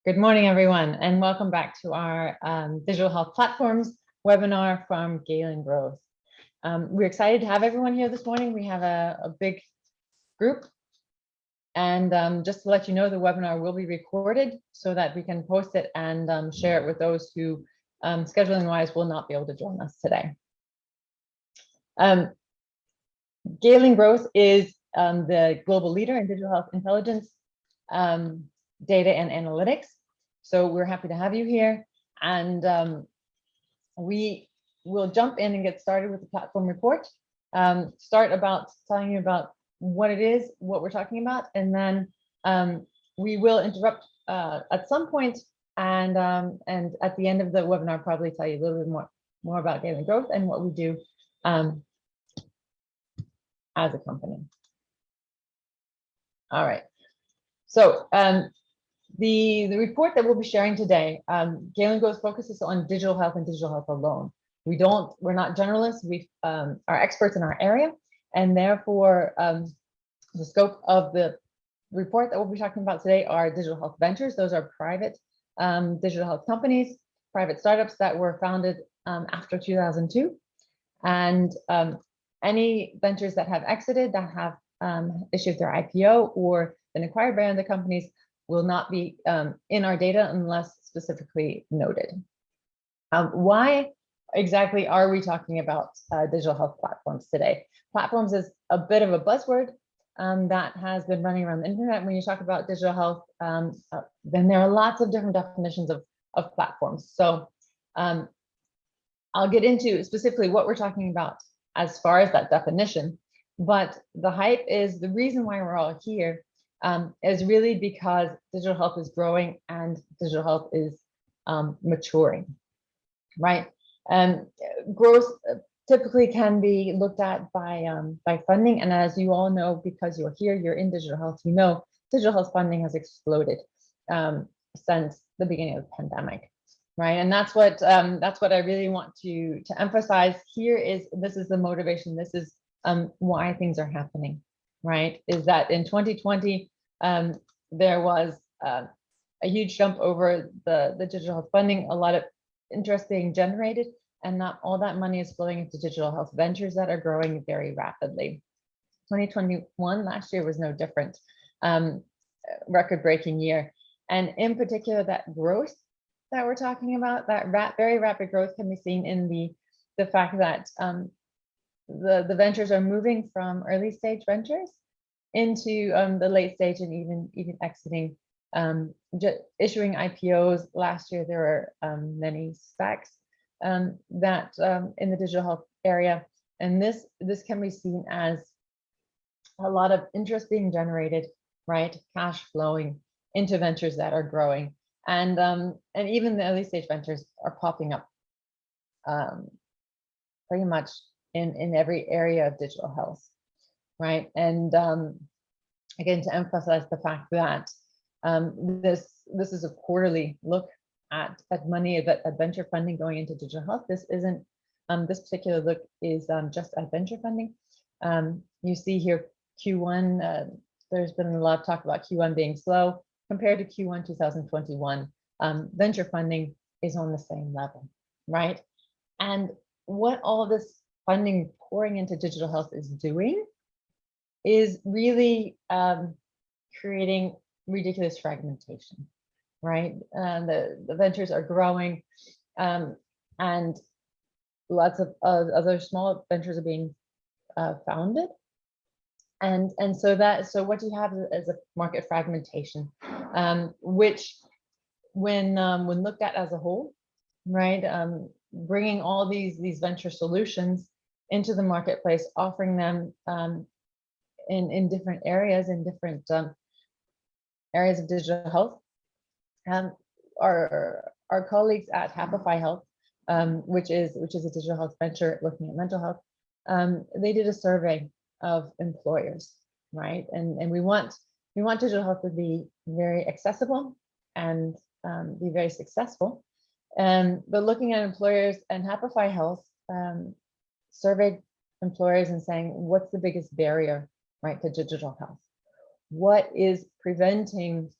Good morning, everyone, and welcome back to our Digital Health Platforms webinar from Galen Growth. We're excited to have everyone here this morning. We have a big group, and just to let you know, the webinar will be recorded so that we can post it and share it with those who, scheduling-wise, will not be able to join us today. Galen Growth is the global leader in digital health intelligence, data and analytics. So we're happy to have you here, and we will jump in and get started with the platform report. Start about telling you about what it is, what we're talking about, and then we will interrupt at some point, and at the end of the webinar, probably tell you a little bit more about Galen Growth and what we do as a company. All right. So the report that we'll be sharing today, Galen Growth focuses on digital health and digital health alone. We're not generalists. We are experts in our area, and therefore the scope of the report that we'll be talking about today are digital health ventures. Those are private digital health companies, private startups that were founded after 2002, and any ventures that have exited, that have issued their IPO or been acquired by other companies, will not be in our data unless specifically noted. Why exactly are we talking about digital health platforms today? Platforms is a bit of a buzzword that has been running around the internet. When you talk about digital health, then there are lots of different definitions of platforms. So I'll get into specifically what we're talking about as far as that definition, but the hype is the reason why we're all here is really because digital health is growing and digital health is maturing, right? And growth typically can be looked at by funding, and as you all know, because you're here, you're in digital health, you know digital health funding has exploded since the beginning of the pandemic, right? And that's what I really want to emphasize here. This is the motivation. This is why things are happening, right? Is that in 2020 there was a huge jump over the digital health funding, a lot of interest being generated, and not all that money is flowing into digital health ventures that are growing very rapidly. 2021, last year, was no different. Record-breaking year, and in particular, that growth that we're talking about, that very rapid growth, can be seen in the fact that the ventures are moving from early stage ventures into the late stage, and even exiting, issuing IPOs. Last year there were many SPACs that in the digital health area, and this can be seen as a lot of interest being generated, right? Cash flowing into ventures that are growing, and even the early stage ventures are popping up pretty much in every area of digital health, right? And again, to emphasize the fact that this is a quarterly look at money, at venture funding going into digital health. This isn't this particular look is just at venture funding. You see here Q1. There's been a lot of talk about Q1 being slow compared to Q1 2021. Venture funding is on the same level, right? And what all of this funding pouring into digital health is doing is really creating ridiculous fragmentation, right? The ventures are growing, and lots of other small ventures are being founded, and so what you have is a market fragmentation, which when looked at as a whole, right, bringing all these venture solutions into the marketplace, offering them in different areas, in different areas of digital health. Our colleagues at Happify Health, which is a digital health venture looking at mental health, they did a survey of employers, right? And we want digital health to be very accessible and be very successful. But looking at employers, and Happify Health surveyed employers and saying, what's the biggest barrier, right, to digital health? What is preventing,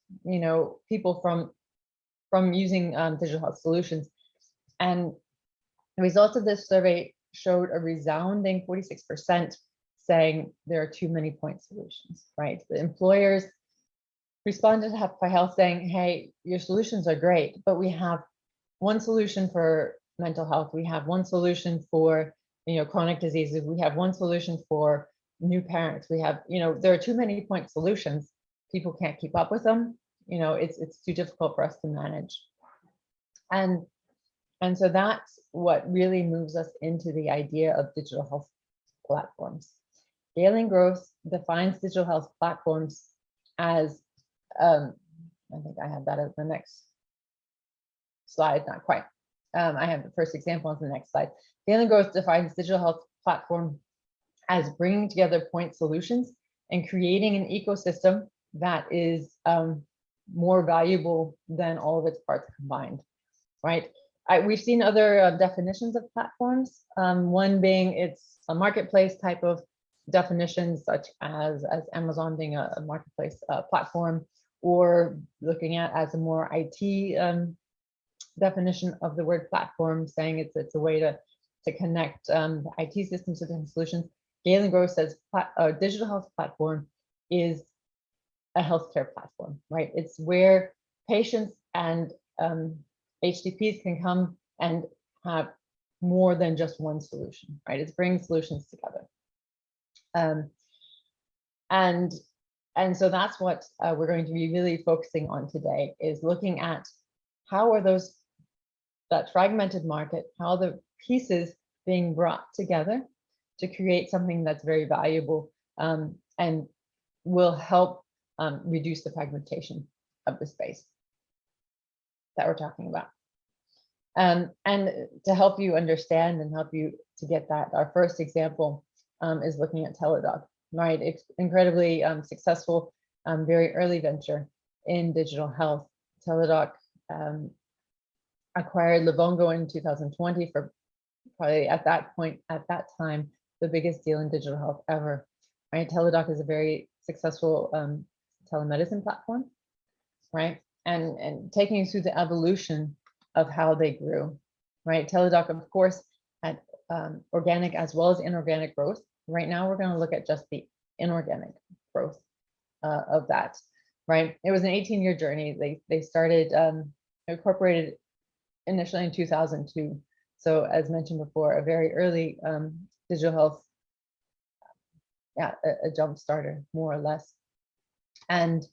people from from using digital health solutions. And the results of this survey showed a resounding 46% saying there are too many point solutions, right? The employers responded to Happify Health saying, hey, your solutions are great, but we have one solution for mental health. We have one solution for, chronic diseases. We have one solution for new parents. We have, there are too many point solutions. People can't keep up with them. It's too difficult for us to manage. And so that's what really moves us into the idea of digital health platforms. Galen Growth defines digital health platforms as, I think I have that as the next slide, not quite. I have the first example on the next slide. Galen Growth defines digital health platform as bringing together point solutions and creating an ecosystem that is more valuable than all of its parts combined, right? We've seen other definitions of platforms, one being it's a marketplace type of definition, such as Amazon being a marketplace platform, or looking at as a more IT definition of the word platform, saying it's a way to connect the IT systems to different solutions. Galen Growth says a digital health platform is a healthcare platform, right? It's where patients and HCPs can come and have more than just one solution, right? It's bringing solutions together. And so that's what we're going to be really focusing on today, is looking at how are that fragmented market, how the pieces being brought together to create something that's very valuable and will help reduce the fragmentation of the space that we're talking about. And to help you understand and help you to get that, our first example is looking at Teladoc, right? It's incredibly successful, very early venture in digital health. Teladoc acquired Livongo in 2020 for probably at that time, the biggest deal in digital health ever, right? Teladoc is a very successful telemedicine platform, right? And taking you through the evolution of how they grew, right? Teladoc, of course, had organic as well as inorganic growth. Right now, we're going to look at just the inorganic growth of that, right? It was an 18-year journey. They started, incorporated initially in 2002. So as mentioned before, a very early digital health, a jump starter, more or less. And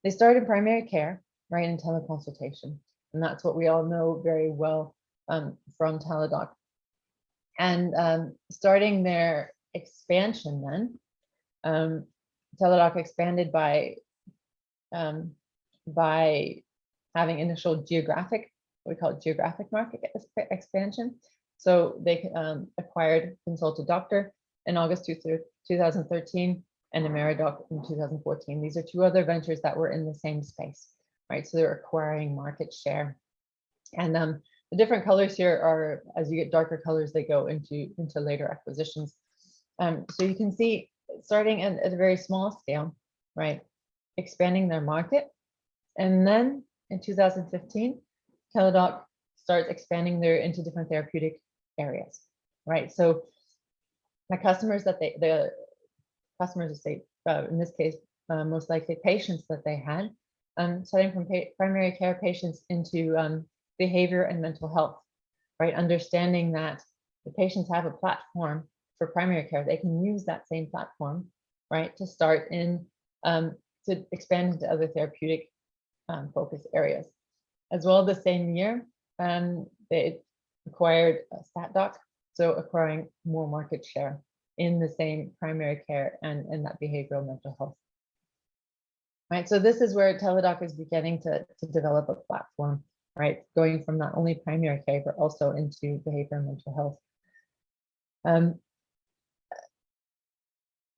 they started in primary care, right, in teleconsultation. And that's what we all know very well from Teladoc. And starting their expansion then, Teladoc expanded by having initial geographic, we call it geographic market expansion. So they acquired Consulted Doctor in August 2013 and Ameridoc in 2014. These are two other ventures that were in the same space, right? So they're acquiring market share. And the different colors here are, as you get darker colors, they go into later acquisitions. So you can see starting at a very small scale, right? Expanding their market. And then in 2015, Teladoc starts expanding into different therapeutic areas, right? So the customers that the customers, in this case, most likely patients that they had, starting from primary care patients into behavior and mental health, right? Understanding that the patients have a platform for primary care, they can use that same platform, right, to start in, to expand into other therapeutic focus areas. As well, the same year, they acquired StatDoc, so acquiring more market share in the same primary care and in that behavioral mental health. Right, so this is where Teladoc is beginning to develop a platform, right, going from not only primary care, but also into behavioral mental health.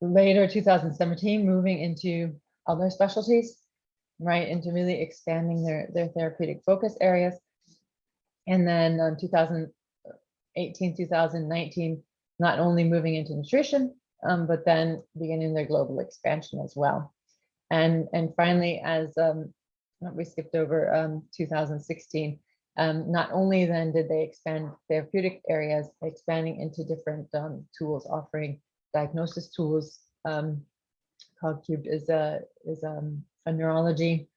Later, 2017, moving into other specialties, right, into really expanding their therapeutic focus areas. And then 2018, 2019, not only moving into nutrition, but then beginning their global expansion as well. And finally, as we skipped over 2016. Not only then did they expand therapeutic areas, expanding into different tools, offering diagnosis tools. Cogcubed is a neurology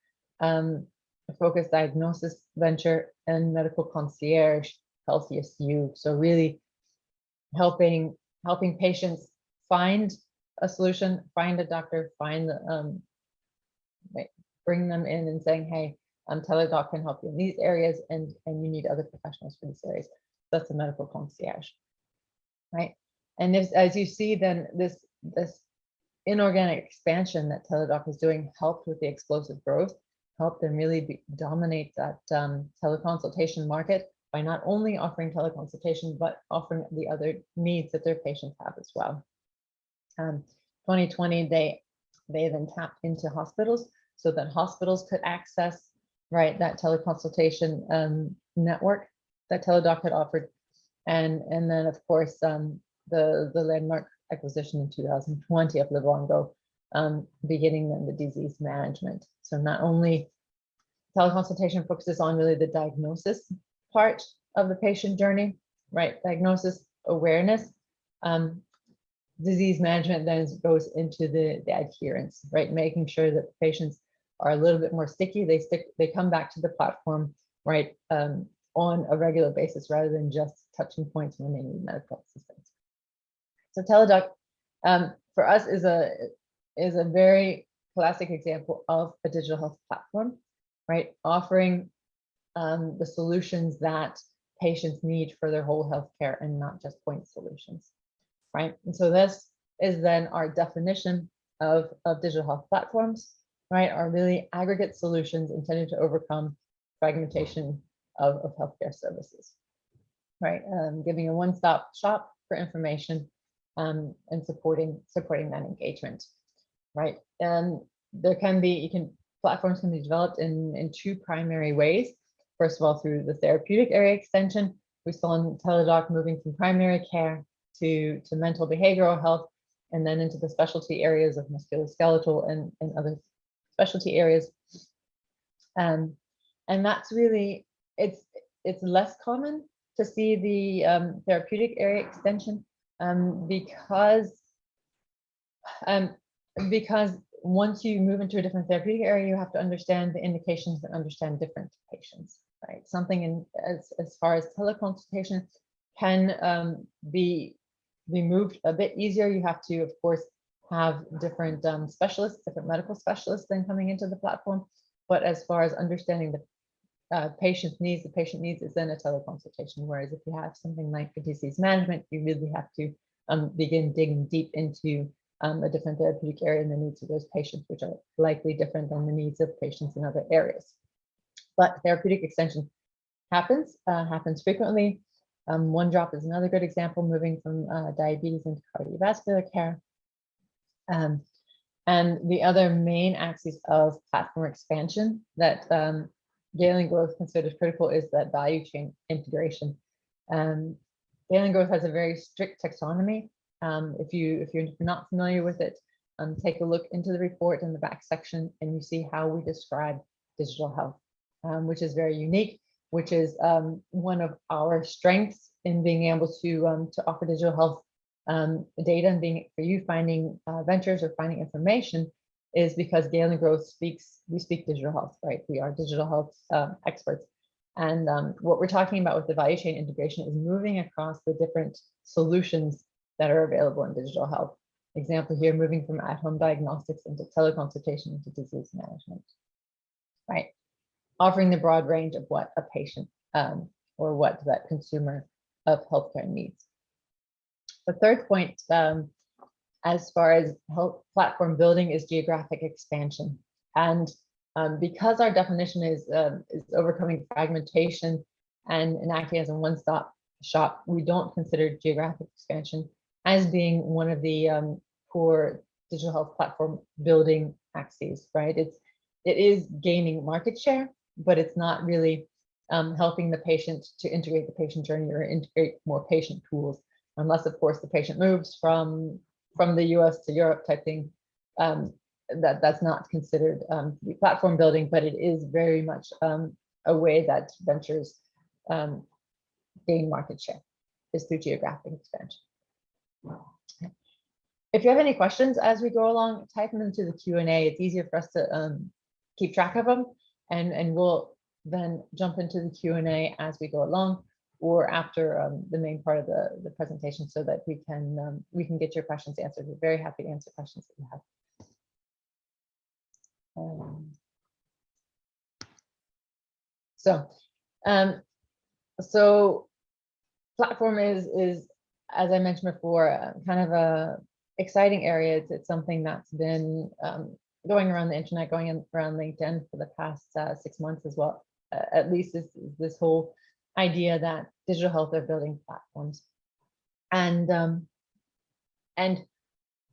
focused diagnosis venture, and medical concierge, Healthiest You. So really helping patients find a solution, find a doctor, find bring them in and saying, hey, Teladoc can help you in these areas, and you need other professionals for these areas. That's a medical concierge, right? And as you see, then this inorganic expansion that Teladoc is doing helped with the explosive growth, helped them really dominate that teleconsultation market by not only offering teleconsultation, but offering the other needs that their patients have as well. 2020, they then tapped into hospitals so that hospitals could access, right, that teleconsultation network that Teladoc had offered. And then, of course, the landmark acquisition in 2020 of Livongo, beginning then the disease management. So not only teleconsultation focuses on really the diagnosis part of the patient journey, right? Diagnosis, awareness, disease management then goes into the adherence, right? Making sure that the patients are a little bit more sticky. They come back to the platform, right, on a regular basis rather than just touching points when they need medical assistance. So Teladoc, for us, is a very classic example of a digital health platform, right? Offering the solutions that patients need for their whole healthcare and not just point solutions, right? And so this is then our definition of digital health platforms, right? Are really aggregate solutions intended to overcome fragmentation of healthcare services, right? Giving a one-stop shop for information and supporting that engagement, right? And platforms can be developed in two primary ways. First of all, through the therapeutic area extension. We saw in Teladoc moving from primary care to mental behavioral health, and then into the specialty areas of musculoskeletal and other specialty areas. And that's really, it's less common to see the therapeutic area extension because once you move into a different therapeutic area, you have to understand the indications and understand different patients, right? Something as far as teleconsultation can be moved a bit easier. You have to, of course, have different specialists, different medical specialists then coming into the platform. But as far as understanding the patient's needs, the patient needs is then a teleconsultation. Whereas if you have something like a disease management, you really have to begin digging deep into a different therapeutic area and the needs of those patients, which are likely different than the needs of patients in other areas. But therapeutic extension happens frequently. OneDrop is another good example, moving from diabetes into cardiovascular care. And the other main axis of platform expansion that Galen Growth considers critical is that value chain integration. Galen Growth has a very strict taxonomy. If you're not familiar with it, take a look into the report in the back section, and you see how we describe digital health, which is very unique, which is one of our strengths in being able to offer digital health data, and for you finding ventures or finding information, is because Galen Growth we speak digital health, right? We are digital health experts. And what we're talking about with the value chain integration is moving across the different solutions that are available in digital health. Example here, moving from at-home diagnostics into teleconsultation into disease management, right? Offering the broad range of what a patient or what that consumer of healthcare needs. The third point, as far as health platform building, is geographic expansion. And because our definition is overcoming fragmentation and acting as a one-stop shop, we don't consider geographic expansion as being one of the core digital health platform building axes, right? It is gaining market share, but it's not really helping the patient to integrate the patient journey or integrate more patient tools, unless, of course, the patient moves from the US to Europe type thing. that's not considered to be platform building, but it is very much a way that ventures gain market share is through geographic expansion. If you have any questions as we go along, type them into the Q&A. It's easier for us to keep track of them, and we'll then jump into the Q&A as we go along, or after the main part of the presentation, so that we can get your questions answered. We're very happy to answer questions that you have. So platform is, as I mentioned before, kind of a exciting area. It's something that's been going around the internet, going around LinkedIn for the past 6 months as well. At least this whole idea that digital health are building platforms, and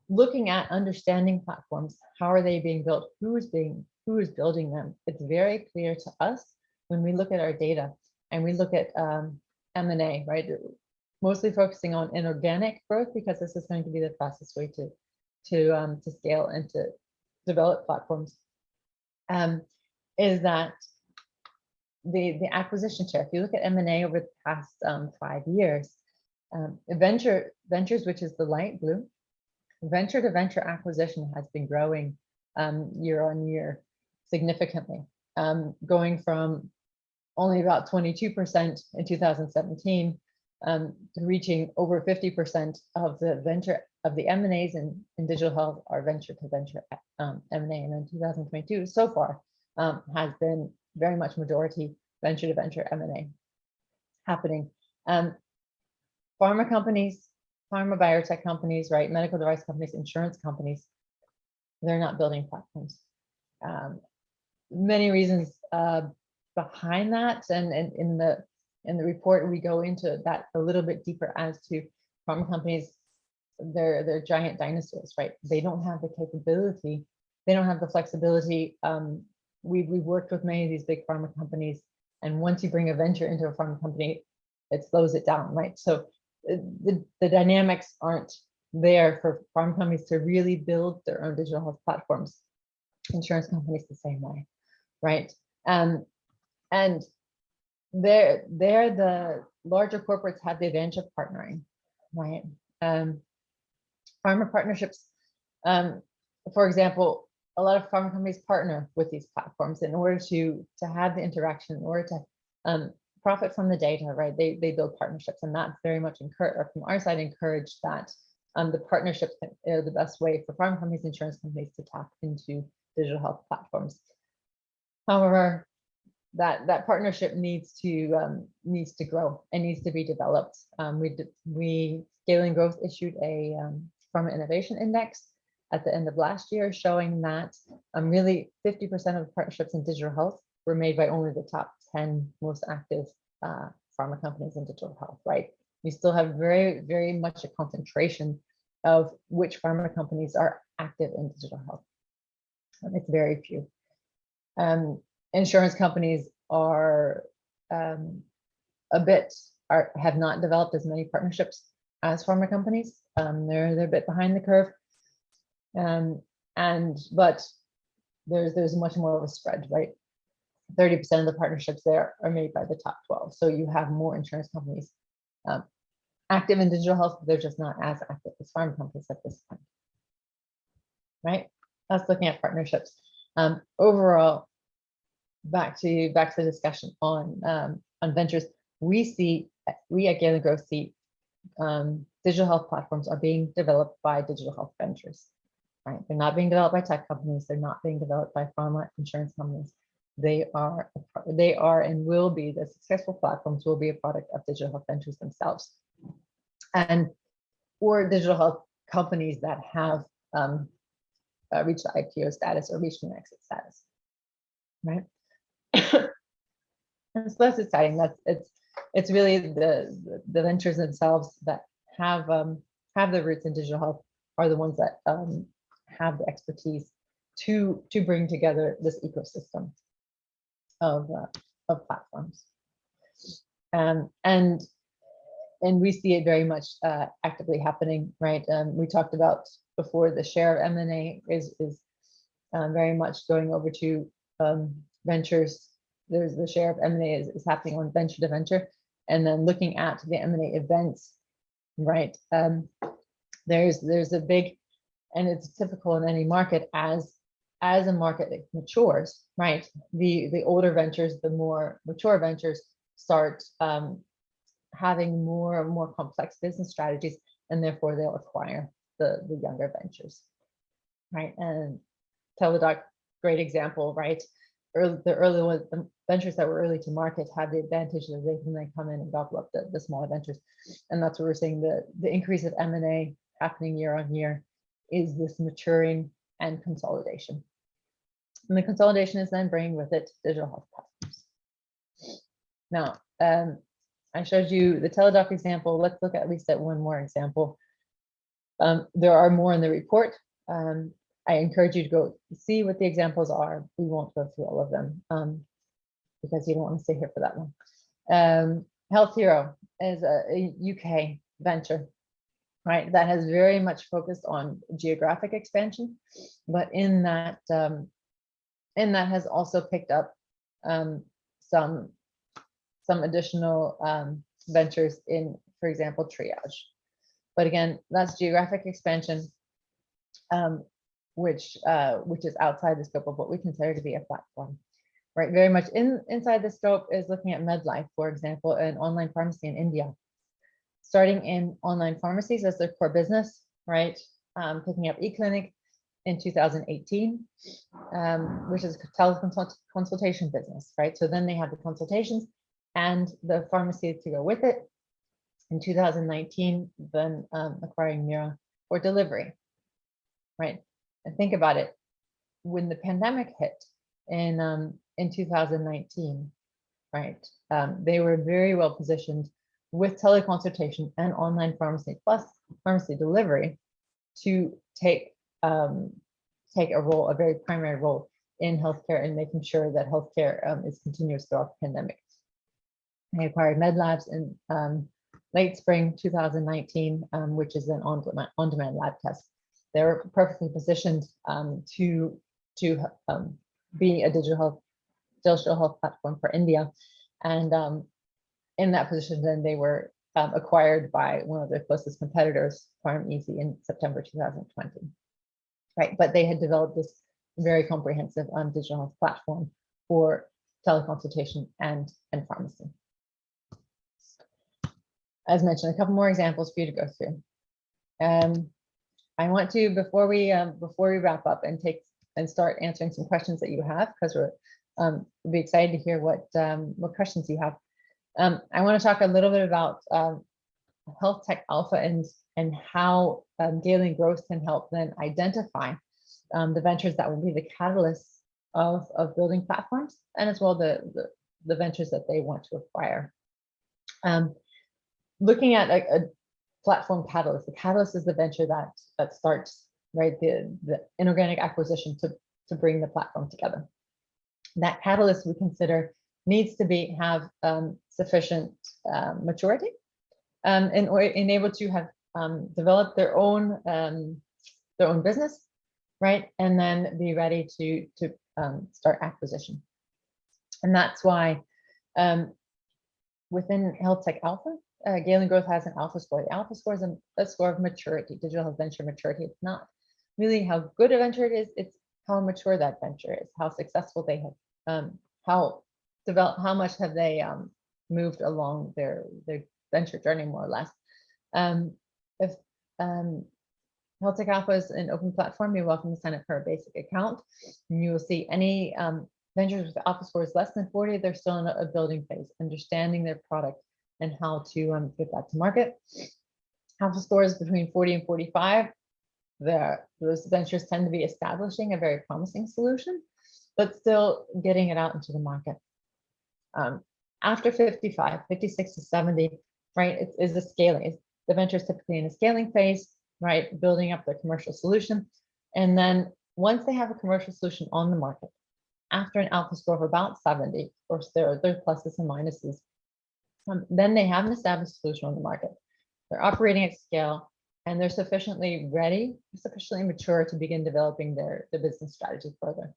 looking at understanding platforms. How are they being built? Who is building them? It's very clear to us when we look at our data and we look at M&A, right? Mostly focusing on inorganic growth, because this is going to be the fastest way to scale and to develop platforms. Is that the acquisition share? If you look at M&A over the past 5 years, ventures, which is the light blue, venture to venture acquisition has been growing year on year significantly, going from only about 22% in 2017 to reaching over 50% of the M&As in digital health are venture to venture M&A, and in 2022 so far has been very much majority venture to venture M&A happening. Pharma companies, pharma biotech companies, right, medical device companies, insurance companies, they're not building platforms. Many reasons behind that, and in the report we go into that a little bit deeper as to pharma companies. They're giant dinosaurs, right? They don't have the capability, they don't have the flexibility. We've worked with many of these big pharma companies, and once you bring a venture into a pharma company, it slows it down, right? So the dynamics aren't there for pharma companies to really build their own digital health platforms. Insurance companies the same way, right? And they're the larger corporates have the advantage of partnering, right? Pharma partnerships, for example, a lot of pharma companies partner with these platforms in order to have the interaction, in order to profit from the data, right? They build partnerships, and that's very much encouraged, from our side, encouraged that the partnerships are the best way for pharma companies, insurance companies to tap into digital health platforms. However, that partnership needs to grow and needs to be developed. Galen Growth issued a Pharma Innovation Index at the end of last year, showing that really 50% of the partnerships in digital health were made by only the top 10 most active pharma companies in digital health, right? We still have very, very much a concentration of which pharma companies are active in digital health. It's very few. Insurance companies are have not developed as many partnerships as pharma companies. They're a bit behind the curve, but there's much more of a spread, right? 30% of the partnerships there are made by the top 12. So you have more insurance companies active in digital health, but they're just not as active as pharma companies at this point, right? That's looking at partnerships. Overall, back to the discussion on ventures, we at Galen Growth see digital health platforms are being developed by digital health ventures, right? They're not being developed by tech companies. They're not being developed by pharma insurance companies. They are and will be, the successful platforms will be a product of digital health ventures themselves, or digital health companies that have reached the IPO status or reached an exit status, right? And so that's exciting. It's really the ventures themselves that have the roots in digital health are the ones that have the expertise to bring together this ecosystem of platforms, and we see it very much actively happening, right? We talked about before, the share of M&A is very much going over to ventures. There's the share of M&A is happening on venture to venture, and then looking at the M&A events, right? There's a big, and it's typical in any market as a market that matures, right? The older ventures, the more mature ventures start having more and more complex business strategies, and therefore they'll acquire the younger ventures, right? And Teladoc, great example, right? The early ones, the ventures that were early to market have the advantage that they can then come in and gobble up the smaller ventures. And that's what we're seeing, the increase of M&A happening year on year is this maturing and consolidation. And the consolidation is then bringing with it digital health platforms. Now, I showed you the Teladoc example. Let's look at least at one more example. There are more in the report. I encourage you to go see what the examples are. We won't go through all of them because you don't want to stay here for that one. Health Hero is a UK venture, right? That has very much focused on geographic expansion, but in that has also picked up some additional ventures in, for example, triage. But again, that's geographic expansion, which is outside the scope of what we consider to be a platform, right? Very much inside the scope is looking at Medlife, for example, an online pharmacy in India, starting in online pharmacies as their core business, right? Picking up eClinic in 2018, which is a teleconsultation business, right? So then they have the consultations and the pharmacy to go with it. In 2019, then acquiring Mira for delivery, right? And think about it, when the pandemic hit in 2019, right? They were very well positioned with teleconsultation and online pharmacy plus pharmacy delivery to take a very primary role in healthcare and making sure that healthcare is continuous throughout the pandemic. They acquired Medlife in late spring 2019, which is an on-demand lab test. They're perfectly positioned to be a digital health platform for India, and in that position, then they were acquired by one of their closest competitors, PharmEasy, in September 2020. Right, but they had developed this very comprehensive digital health platform for teleconsultation and pharmacy. As mentioned, a couple more examples for you to go through. I want to, before we wrap up and start answering some questions that you have, because we'll be excited to hear what questions you have. I want to talk a little bit about Health Tech Alpha and how Galen Growth can help then identify the ventures that will be the catalysts of building platforms, and as well the ventures that they want to acquire. Looking at a platform catalyst, the catalyst is the venture that starts, right, the inorganic acquisition to bring the platform together. That catalyst we consider needs to have sufficient maturity and able to have developed their own business, right, and then be ready to start acquisition. And that's why within Health Tech Alpha, Galen Growth has an alpha score. The alpha score is a score of maturity, digital health venture maturity. It's not really how good a venture it is, it's how mature that venture is, how successful they have, how much have they moved along their venture journey, more or less. If Health Tech Alpha is an open platform, you're welcome to sign up for a basic account. And you will see any ventures with alpha scores less than 40, they're still in a building phase, understanding their product and how to get that to market. Alpha scores between 40 and 45, those ventures tend to be establishing a very promising solution, but still getting it out into the market. After 55, 56 to 70, right, it is a scaling. The venture is typically in a scaling phase, right, building up their commercial solution. And then once they have a commercial solution on the market, after an alpha score of about 70, of course, there are pluses and minuses, then they have an established solution on the market. They're operating at scale, and they're sufficiently ready, sufficiently mature to begin developing their business strategy further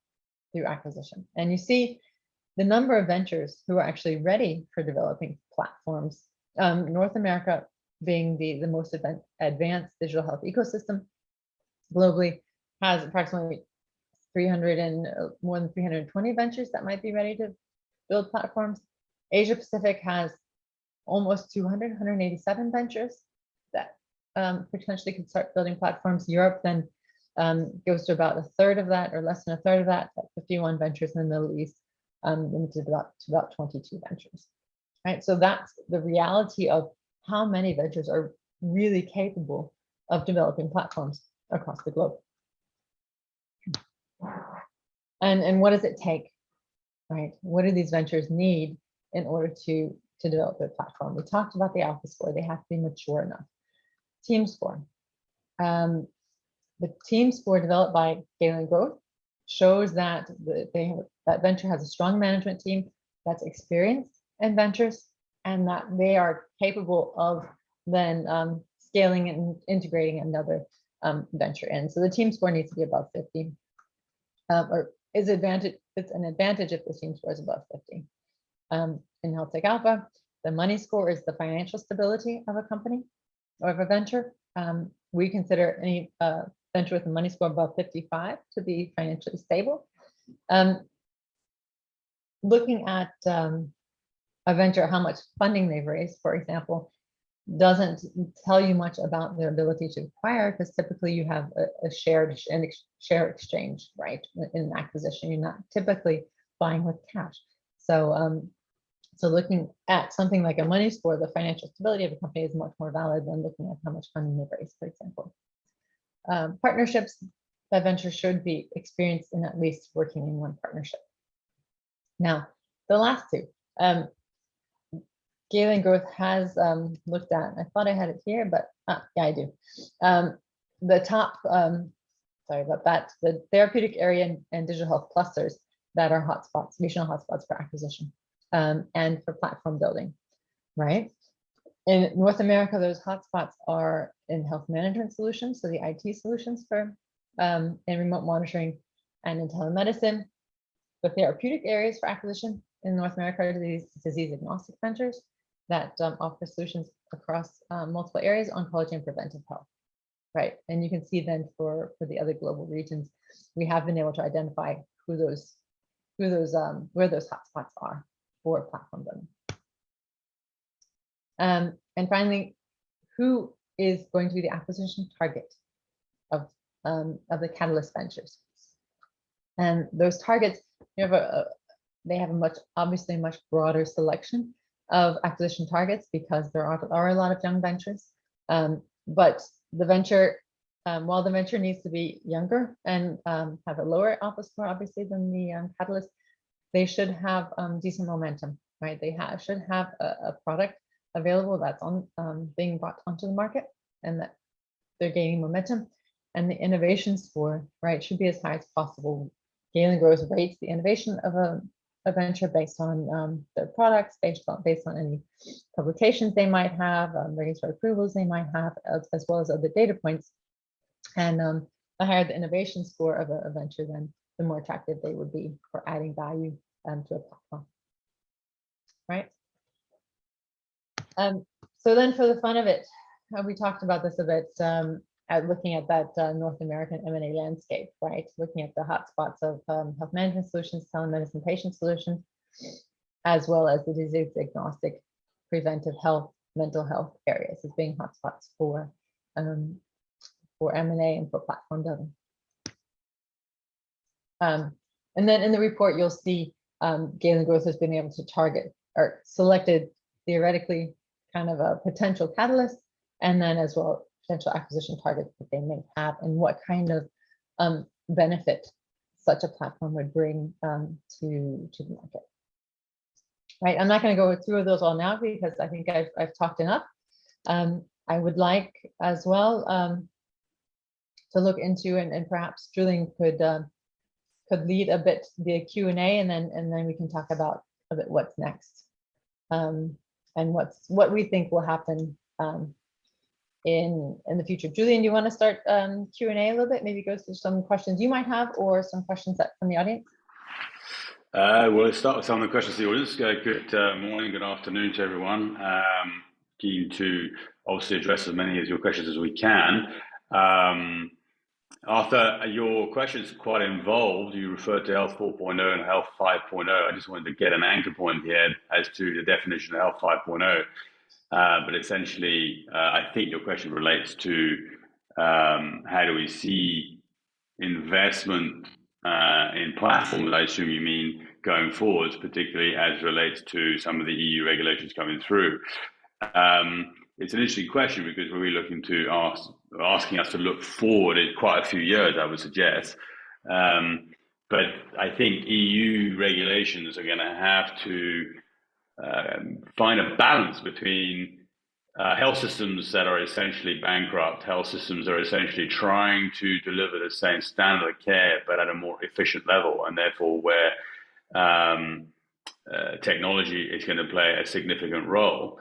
through acquisition. And you see the number of ventures who are actually ready for developing platforms. North America being the most advanced digital health ecosystem globally, has approximately more than 320 ventures that might be ready to build platforms. Asia Pacific has almost 187 ventures that potentially could start building platforms. Europe then goes to about a third of that, or less than a third of that, 51 ventures. In the Middle East, limited to about 22 ventures. Right, so that's the reality of how many ventures are really capable of developing platforms across the globe. And what does it take, right? What do these ventures need in order to develop their platform? We talked about the alpha score. They have to be mature enough. Team score. The team score developed by Galen Growth shows that that venture has a strong management team that's experienced in ventures, and that they are capable of then scaling and integrating another venture in. So the team score needs to be above 50, or is advantage. It's an advantage if the team score is above 50. In Health Tech Alpha, the money score is the financial stability of a company or of a venture. We consider any venture with a money score above 55 to be financially stable. Looking at a venture, how much funding they've raised, for example, doesn't tell you much about their ability to acquire, because typically you have a share exchange, right? In an acquisition, you're not typically buying with cash. So, so looking at something like a money score, the financial stability of a company is much more valid than looking at how much funding they've raised, for example. Partnerships, that venture should be experienced in at least working in one partnership. Now, the last two. Galen Growth has looked at, I thought I had it here, but yeah, I do. The top, sorry about that, the therapeutic area and digital health clusters that are hotspots, regional hotspots for acquisition and for platform building, right? In North America, those hotspots are in health management solutions, so the IT solutions for in remote monitoring and in telemedicine. The therapeutic areas for acquisition in North America are disease agnostic ventures that offer solutions across multiple areas, oncology and preventive health, right? And you can see then for the other global regions, we have been able to identify where those hotspots are for platform building. And finally, who is going to be the acquisition target of the Catalyst ventures? And those targets, they have a obviously much broader selection of acquisition targets, because there are a lot of young ventures. But the venture, while the venture needs to be younger and have a lower alpha score, obviously, than the Catalyst, they should have decent momentum, right? They should have a product available that's being brought onto the market, and that they're gaining momentum. And the innovation score, right, should be as high as possible. Galen Growth rates the innovation of a venture based on their products, based on any publications they might have, regulatory approvals they might have, as well as other data points. And the higher the innovation score of a venture, then the more attractive they would be for adding value to a platform, right? So then, for the fun of it, we talked about this a bit, looking at that North American M&A landscape, right? Looking at the hotspots of health management solutions, telemedicine patient solutions, as well as the disease agnostic preventive health, mental health areas as being hotspots for M&A and for platform building. And then in the report, you'll see Galen Growth has been able to target or selected theoretically kind of a potential catalyst, and then as well potential acquisition targets that they may have, and what kind of benefit such a platform would bring to the market. Right, I'm not going to go through those all now, because I think I've talked enough. I would like as well to look into, and perhaps Julien could lead a bit the Q&A, and then we can talk about a bit what's next, and what we think will happen in the future. Julien, do you want to start Q&A a little bit? Maybe go through some questions you might have or some questions from the audience? Well, let's start with some of the questions to the audience. Good morning, good afternoon to everyone. Keen to obviously address as many of your questions as we can. Arthur, your question is quite involved. You referred to Health 4.0 and Health 5.0. I just wanted to get an anchor point here as to the definition of Health 5.0. But essentially, I think your question relates to how do we see investment in platforms, I assume you mean going forwards, particularly as relates to some of the EU regulations coming through. It's an interesting question because we're really looking to asking us to look forward in quite a few years, I would suggest. But I think EU regulations are going to have to find a balance between health systems that are essentially bankrupt, health systems that are essentially trying to deliver the same standard of care but at a more efficient level, and therefore where technology is going to play a significant role.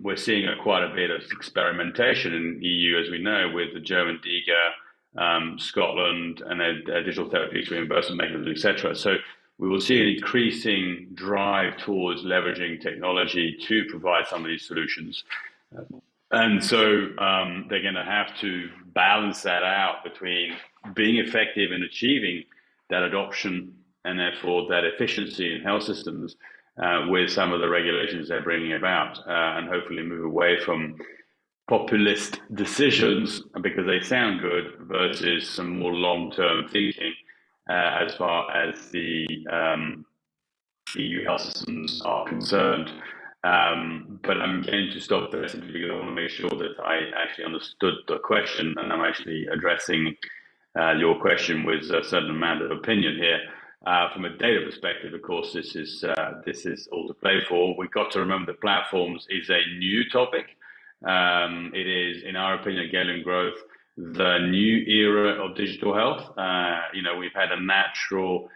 We're seeing quite a bit of experimentation in EU, as we know, with the German DiGA, Scotland, and their digital therapeutics reimbursement mechanisms, etc. So we will see an increasing drive towards leveraging technology to provide some of these solutions. And so they're going to have to balance that out between being effective in achieving that adoption and therefore that efficiency in health systems with some of the regulations they're bringing about, and hopefully move away from populist decisions because they sound good versus some more long-term thinking as far as the EU health systems are concerned. But I'm going to stop there simply because I want to make sure that I actually understood the question and I'm actually addressing your question with a certain amount of opinion here. From a data perspective, of course, this is all to play for. We've got to remember that platforms is a new topic. It is, in our opinion, Galen Growth, the new era of digital health. We've had a natural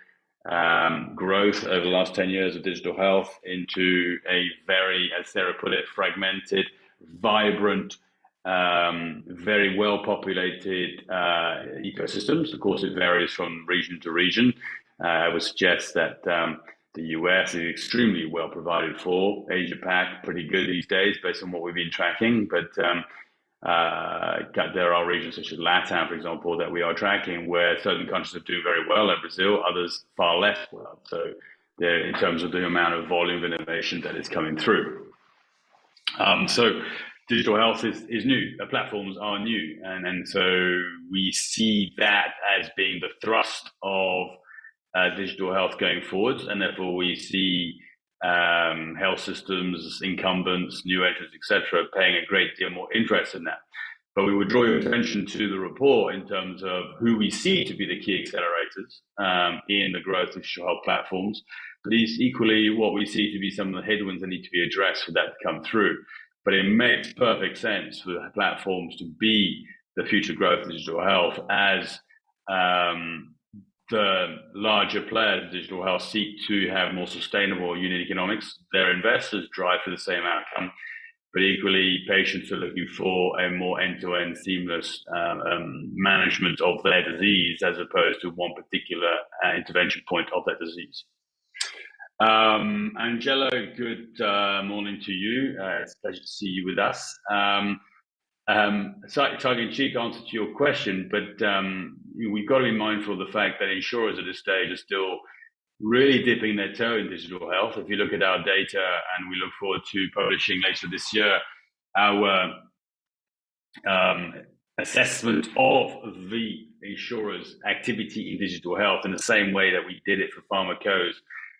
growth over the last 10 years of digital health into a very, as Sara put it, fragmented, vibrant, very well-populated ecosystems. Of course, it varies from region to region. I would suggest that the US is extremely well provided for. Asia Pac, pretty good these days based on what we've been tracking. But there are regions such as LATAM, for example, that we are tracking where certain countries are doing very well, like Brazil, others far less well. So they're in terms of the amount of volume of innovation that is coming through. So digital health is new. The platforms are new. And so we see that as being the thrust of digital health going forward, and therefore we see health systems, incumbents, new entrants, etc., paying a great deal more interest in that. But we would draw your attention to the report in terms of who we see to be the key accelerators in the growth of digital health platforms, but equally what we see to be some of the headwinds that need to be addressed for that to come through. But it makes perfect sense for the platforms to be the future growth of digital health as the larger players in digital health seek to have more sustainable unit economics. Their investors drive for the same outcome, but equally patients are looking for a more end-to-end seamless management of their disease as opposed to one particular intervention point of that disease. Angelo, good morning to you. It's a pleasure to see you with us. Tongue-in-cheek answer to your question, but we've got to be mindful of the fact that insurers at this stage are still really dipping their toe in digital health. If you look at our data, and we look forward to publishing later this year our assessment of the insurers' activity in digital health in the same way that we did it for pharmacos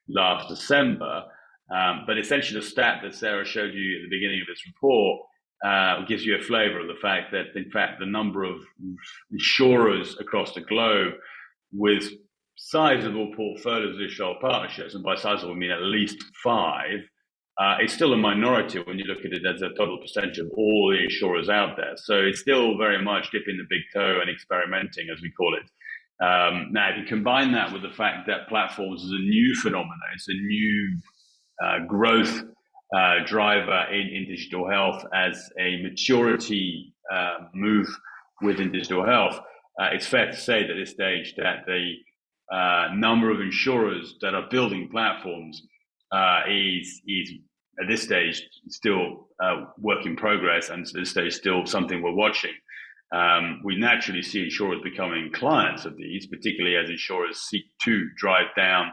last December. But essentially the stat that Sara showed you at the beginning of this report gives you a flavor of the fact that, in fact, the number of insurers across the globe with sizable portfolios of digital partnerships, and by sizable I mean at least 5, is still a minority when you look at it as a total percentage of all the insurers out there. So it's still very much dipping the big toe and experimenting, as we call it. Now, if you combine that with the fact that platforms is a new phenomenon, it's a new growth driver in digital health as a maturity move within digital health. It's fair to say that at this stage that the number of insurers that are building platforms is at this stage still work in progress, and at this stage still something we're watching. We naturally see insurers becoming clients of these, particularly as insurers seek to drive down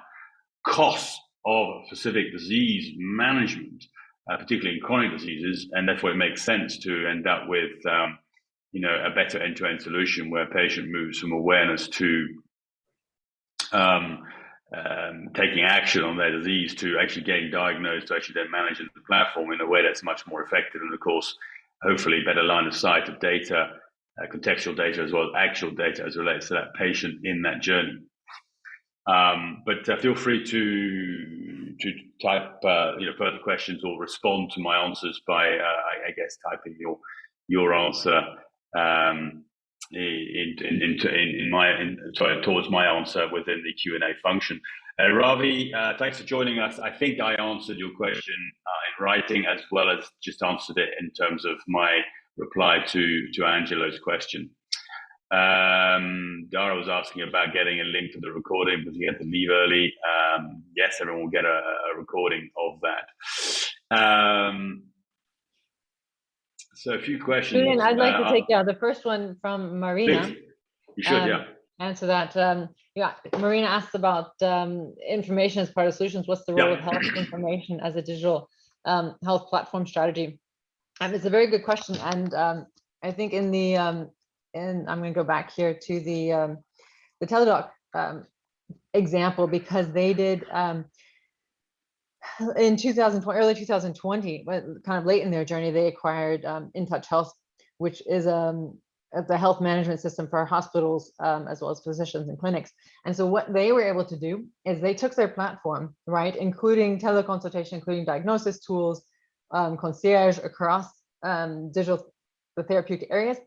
costs of specific disease management, particularly in chronic diseases, and therefore it makes sense to end up with a better end-to-end solution where a patient moves from awareness to taking action on their disease to actually getting diagnosed, to actually then manage the platform in a way that's much more effective, and of course, hopefully better line of sight of data, contextual data as well as actual data as relates to that patient in that journey. But feel free to type further questions or respond to my answers by I guess typing your answer towards my answer within the Q&A function. Ravi, thanks for joining us. I think I answered your question in writing as well as just answered it in terms of my reply to Angelo's question. Dara was asking about getting a link to the recording because you had to leave early. Yes, everyone will get a recording of that. So a few questions. Julien, I'd like to take the first one from Marina. Please. You should, yeah. Answer that. Marina asked about information as part of solutions. What's the role of health information as a digital health platform strategy? It's a very good question, and I think in the and I'm going to go back here to the Teladoc example, because they did in 2020, early 2020, but kind of late in their journey, they acquired InTouch Health, which is the health management system for hospitals as well as physicians and clinics. And so what they were able to do is they took their platform, right, including teleconsultation, including diagnosis tools, concierge across digital therapeutic areas,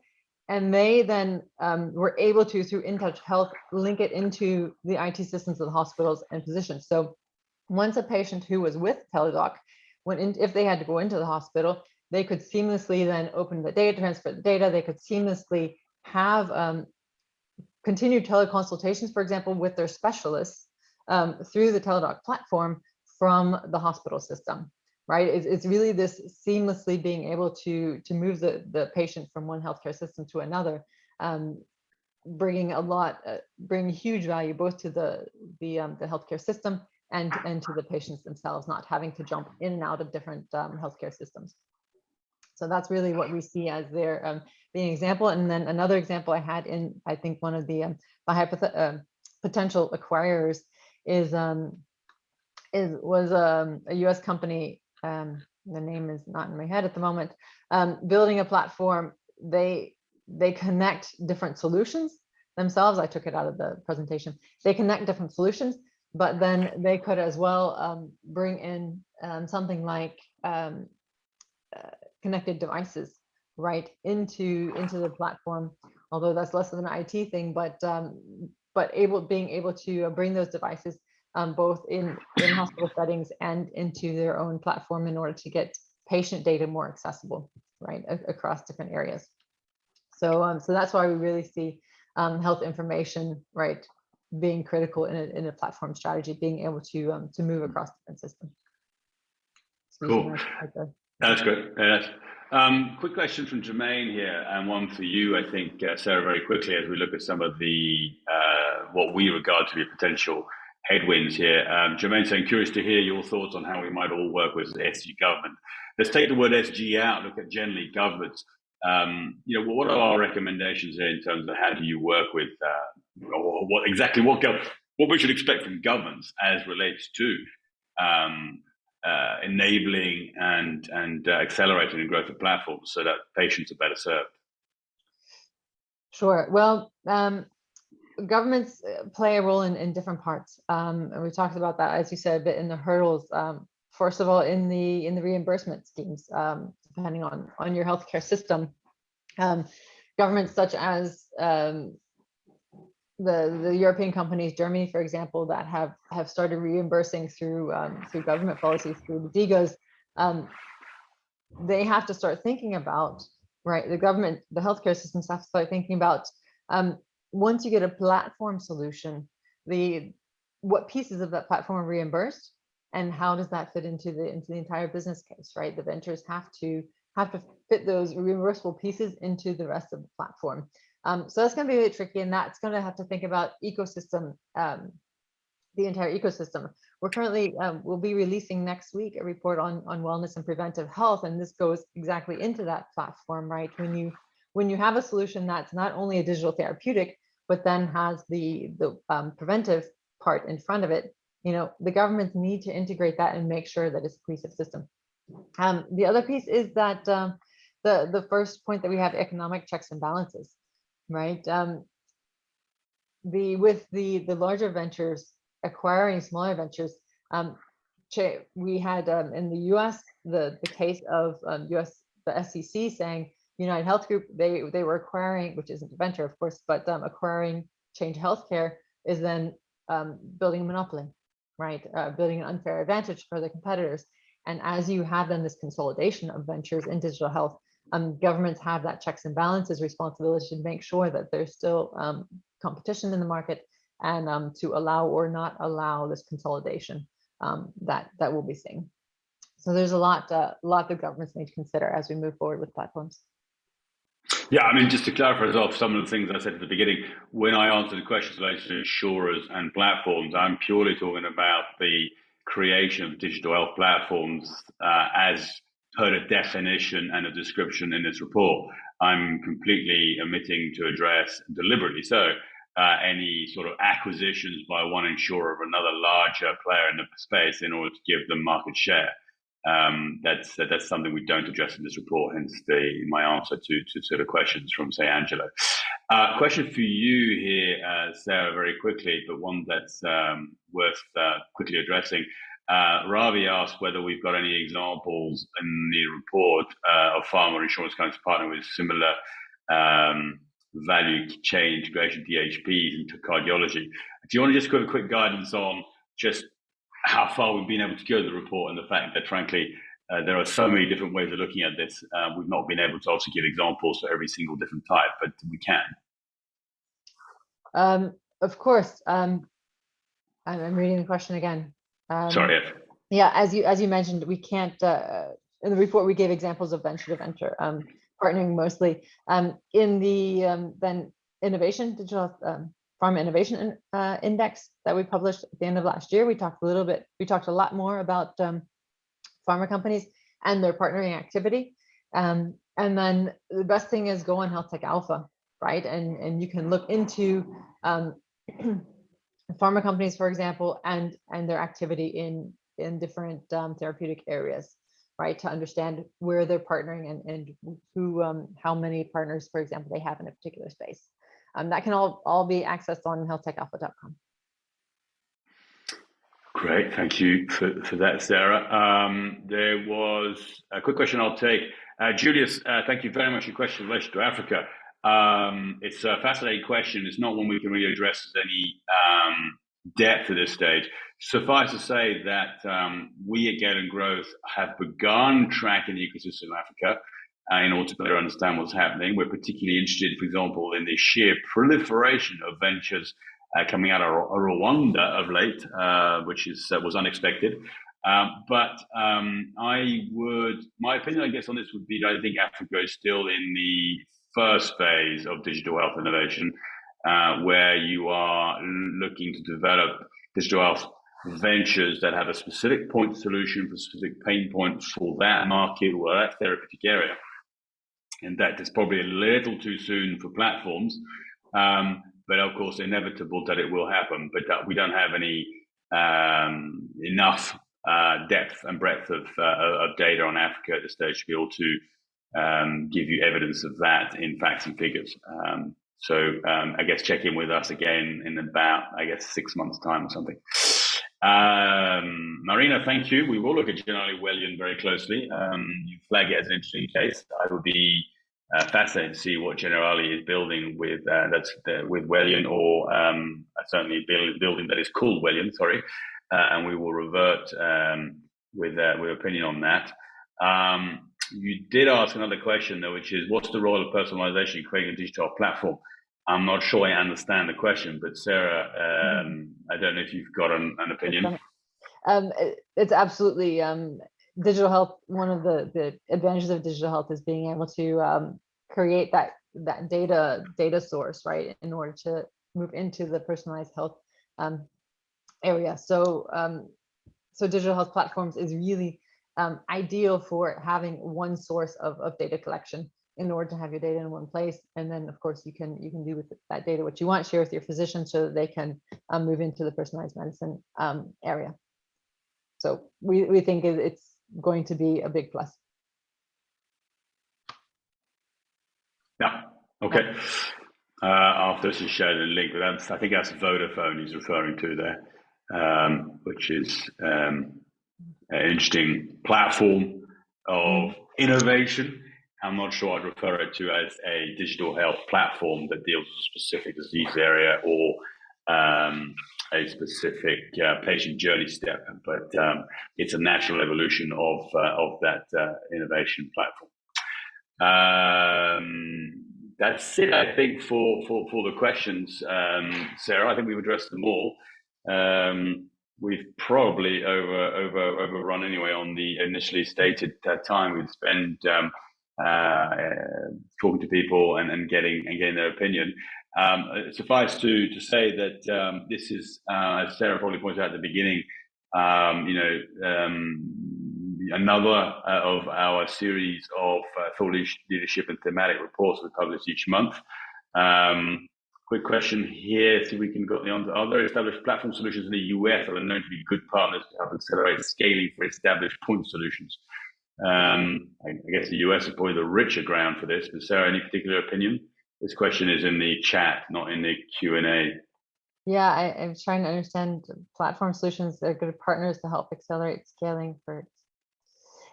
and they then were able to, through InTouch Health, link it into the IT systems of the hospitals and physicians. So once a patient who was with Teladoc went in, if they had to go into the hospital, they could seamlessly then open the data, transfer the data. They could seamlessly have continued teleconsultations, for example, with their specialists through the Teladoc platform from the hospital system, right? It's really this seamlessly being able to move the patient from one healthcare system to another, bringing huge value both to the healthcare system and to the patients themselves, not having to jump in and out of different healthcare systems. So that's really what we see as their being example. And then another example I had in, I think one of the potential acquirers was a US company. The name is not in my head at the moment. Building a platform, they connect different solutions themselves. I took it out of the presentation. They connect different solutions, but then they could as well bring in something like connected devices right into the platform, although that's less of an IT thing, but being able to bring those devices both in hospital settings and into their own platform in order to get patient data more accessible, right, across different areas. So that's why we really see health information, right, being critical in a platform strategy, being able to move across different systems. Cool. That's good. Yes. Quick question from Jermaine here, and one for you, I think, Sara, very quickly, as we look at some of the what we regard to be potential headwinds here. Jermaine saying, curious to hear your thoughts on how we might all work with SG government. Let's take the word SG out, look at generally governments. What are our recommendations here in terms of how do you work with, or what we should expect from governments as relates to enabling and accelerating the growth of platforms so that patients are better served? Sure. Well, governments play a role in different parts. And we talked about that, as you said, a bit in the hurdles. First of all, in the reimbursement schemes, depending on your healthcare system, governments such as the European companies, Germany, for example, that have started reimbursing through government policies, through the DIGAs, they have to start thinking about, right? The government, the healthcare systems have to start thinking about, once you get a platform solution, what pieces of that platform are reimbursed, and how does that fit into the entire business case, right? The ventures have to fit those reimbursable pieces into the rest of the platform. So that's going to be really tricky, and that's going to have to think about ecosystem, the entire ecosystem. We're currently, we'll be releasing next week a report on wellness and preventive health, and this goes exactly into that platform, right? When you have a solution that's not only a digital therapeutic, but then has the preventive part in front of it, the governments need to integrate that and make sure that it's a cohesive system. The other piece is that the first point that we have, economic checks and balances, right? With the larger ventures acquiring smaller ventures, we had in the US the case of the SEC saying United Health Group, they were acquiring, which isn't a venture of course, but acquiring Change Healthcare is then building a monopoly, right? Building an unfair advantage for the competitors. And as you have then this consolidation of ventures in digital health, governments have that checks and balances responsibility to make sure that there's still competition in the market, and to allow or not allow this consolidation that we'll be seeing. So there's a lot that governments need to consider as we move forward with platforms. Yeah, I mean, just to clarify as well, some of the things I said at the beginning, when I answered the questions related to insurers and platforms, I'm purely talking about the creation of digital health platforms as per the definition and a description in this report. I'm completely omitting to address, deliberately so, any sort of acquisitions by one insurer of another larger player in the space in order to give them market share. That's something we don't address in this report, hence my answer to sort of questions from, say, Angelo. Question for you here, Sara, very quickly, but one that's worth quickly addressing. Ravi asked whether we've got any examples in the report of pharma insurance companies partnering with similar value chain integration DHPs into cardiology. Do you want to just give a quick guidance on just how far we've been able to go with the report, and the fact that, frankly, there are so many different ways of looking at this. We've not been able to also give examples for every single different type, but we can. Of course. I'm reading the question again. Sorry. Yeah, as you mentioned, we can't. In the report, we gave examples of venture to venture partnering mostly. In the then innovation digital pharma innovation index that we published at the end of last year, we talked a lot more about pharma companies and their partnering activity. And then the best thing is go on Health Tech Alpha, right? And you can look into pharma companies, for example, and their activity in different therapeutic areas, right? To understand where they're partnering and who, how many partners, for example, they have in a particular space. That can all be accessed on healthtechalpha.com. Great, thank you for that, Sara. There was a quick question I'll take. Julius, thank you very much for your question in relation to Africa. It's a fascinating question. It's not one we can really address with any depth at this stage. Suffice to say that we at Galen Growth have begun tracking the ecosystem of Africa in order to better understand what's happening. We're particularly interested, for example, in the sheer proliferation of ventures coming out of Rwanda of late, which was unexpected. But my opinion, I guess, on this would be that I think Africa is still in the first phase of digital health innovation, where you are looking to develop digital health ventures that have a specific point solution for specific pain points for that market or that therapeutic area. And that is probably a little too soon for platforms, but of course inevitable that it will happen. But we don't have any enough depth and breadth of data on Africa at this stage to be able to give you evidence of that in facts and figures. So I guess check in with us again in about, 6 months' time or something. Marina, thank you. We will look at Generali Wellion very closely. You flag it as an interesting case. I would be fascinated to see what Generali is building with with Wellion, or certainly building that is called Wellion. Sorry, and we will revert with opinion on that. You did ask another question though, which is what's the role of personalization in creating a digital platform? I'm not sure I understand the question, but Sarah, I don't know if you've got an opinion. It's absolutely digital health. One of the advantages of digital health is being able to create that data source, right, in order to move into the personalized health area. So digital health platforms is really ideal for having one source of data collection in order to have your data in one place. And then of course you can do with that data what you want, share with your physician so that they can move into the personalized medicine area. So we think it's going to be a big plus. Yeah. Okay. After this is shown a link, but I think that's Vodafone he's referring to there, which is an interesting platform of innovation. I'm not sure I'd refer it to as a digital health platform that deals with a specific disease area or a specific patient journey step, but it's a natural evolution of that innovation platform. That's it, I think, for the questions, Sarah. I think we've addressed them all. We've probably overrun anyway on the initially stated time we'd spend talking to people and getting their opinion. Suffice to say that this is, as Sarah probably pointed out at the beginning, another of our series of thought leadership and thematic reports we publish each month. Quick question here, see if we can get the answer. Are there established platform solutions in the US that are known to be good partners to help accelerate scaling for established point solutions? I guess the US is probably the richer ground for this, but Sarah, any particular opinion? This question is in the chat, not in the Q&A. Yeah, I'm trying to understand platform solutions that are good partners to help accelerate scaling for.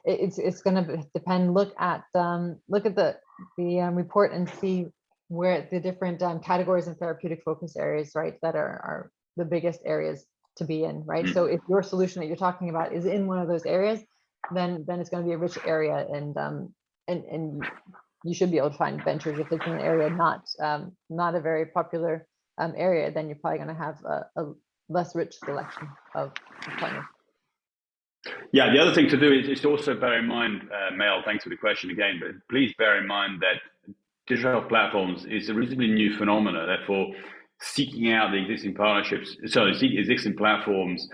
It's going to depend. Look at the report and see where the different categories and therapeutic focus areas, right, that are the biggest areas to be in, right? So if your solution that you're talking about is in one of those areas, then it's going to be a rich area, and you should be able to find ventures. If it's in an area not a very popular area, then you're probably going to have a less rich selection of partners. Yeah, the other thing to do is to also bear in mind, Mel, thanks for the question again, but please bear in mind that digital health platforms is a reasonably new phenomena. Therefore, seeking out the existing existing platforms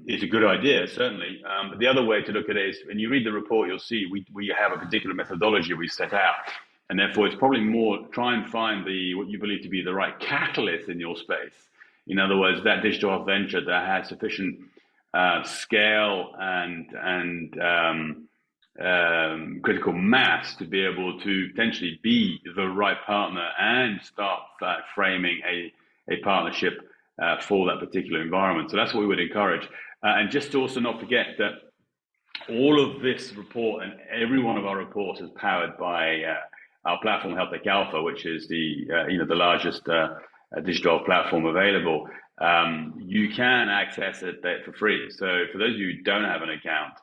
is a good idea, certainly. But the other way to look at it is when you read the report, you'll see we have a particular methodology we set out. And therefore, it's probably more try and find what you believe to be the right catalyst in your space. In other words, that digital health venture that has sufficient scale and critical mass to be able to potentially be the right partner and start framing a partnership for that particular environment. So that's what we would encourage. And just to also not forget that all of this report and every one of our reports is powered by our platform, HealthTech Alpha, which is the largest digital platform available. You can access it for free. So for those of you who don't have an account,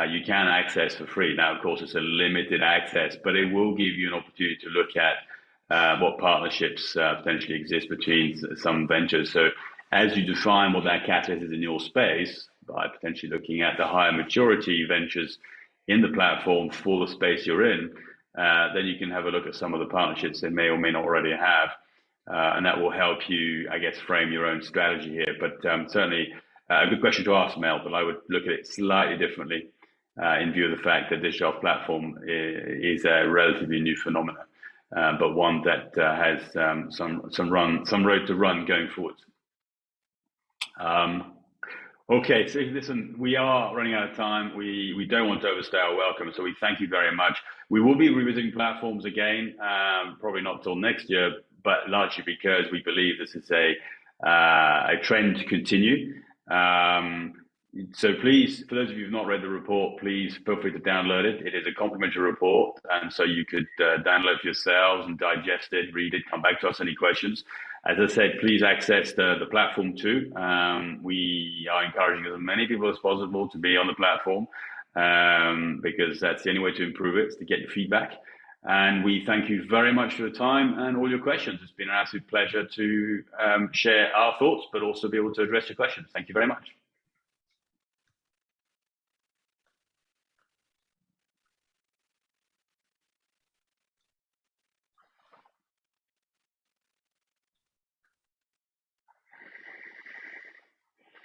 you can access for free. Now, of course, it's a limited access, but it will give you an opportunity to look at what partnerships potentially exist between some ventures. So as you define what that catalyst is in your space, by potentially looking at the higher maturity ventures in the platform for the space you're in, then you can have a look at some of the partnerships they may or may not already have. And that will help you, I guess, frame your own strategy here. But certainly a good question to ask, Mel, but I would look at it slightly differently in view of the fact that digital platform is a relatively new phenomenon, but one that has some road to run going forward. Okay, so listen, we are running out of time. We don't want to overstay our welcome, so we thank you very much. We will be revisiting platforms again, probably not till next year, but largely because we believe this is a trend to continue. So please, for those of you who've not read the report, please feel free to download it. It is a complimentary report, and so you could download it yourselves and digest it, read it, come back to us any questions. As I said, please access the platform too. We are encouraging as many people as possible to be on the platform. because that's the only way to improve it, is to get your feedback. And we thank you very much for your time and all your questions. It's been an absolute pleasure to share our thoughts, but also be able to address your questions. Thank you very much.